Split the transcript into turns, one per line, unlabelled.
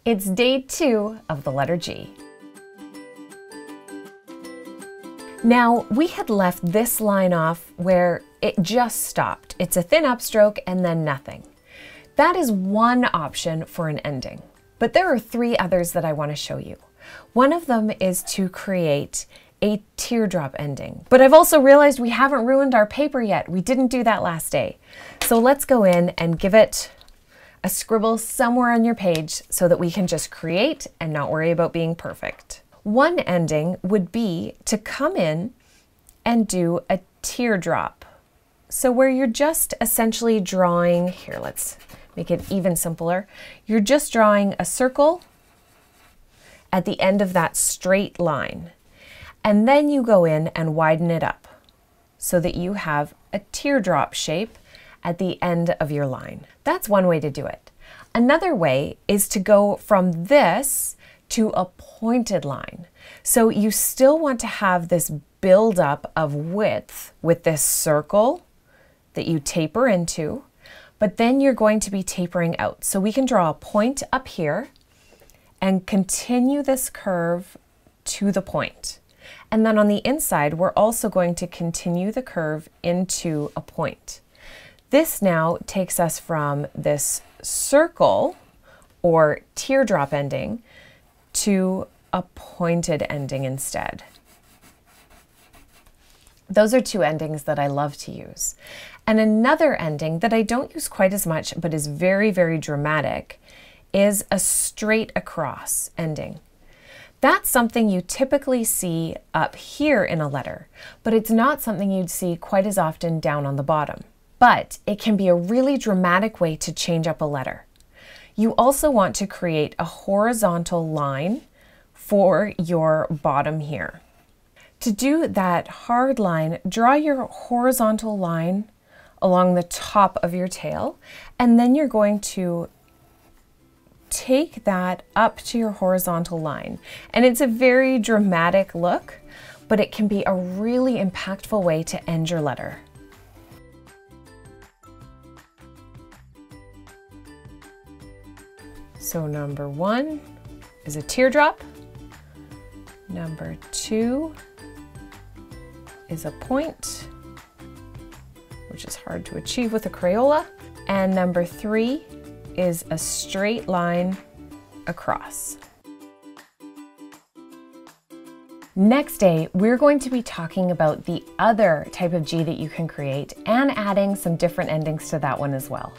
It's day 2 of the letter G. Now, we had left this line off where it just stopped. It's a thin upstroke and then nothing. That is one option for an ending, but there are 3 others that I want to show you. One of them is to create a teardrop ending, but I've also realized we haven't ruined our paper yet. We didn't do that last day. So let's go in and give it a scribble somewhere on your page so that we can just create and not worry about being perfect. One ending would be to come in and do a teardrop. So where you're just essentially drawing, here, let's make it even simpler. You're just drawing a circle at the end of that straight line. And then you go in and widen it up so that you have a teardrop shape at the end of your line. That's one way to do it. Another way is to go from this to a pointed line. So you still want to have this buildup of width with this circle that you taper into, but then you're going to be tapering out. So we can draw a point up here and continue this curve to the point. And then on the inside, we're also going to continue the curve into a point. This now takes us from this circle or teardrop ending to a pointed ending instead. Those are 2 endings that I love to use. And another ending that I don't use quite as much but is very, very dramatic is a straight across ending. That's something you typically see up here in a letter, but it's not something you'd see quite as often down on the bottom. But it can be a really dramatic way to change up a letter. You also want to create a horizontal line for your bottom here. To do that hard line, draw your horizontal line along the top of your tail, and then you're going to take that up to your horizontal line. And it's a very dramatic look, but it can be a really impactful way to end your letter. So number 1 is a teardrop. Number 2 is a point, which is hard to achieve with a Crayola. And number 3 is a straight line across. Next day, we're going to be talking about the other type of G that you can create and adding some different endings to that one as well.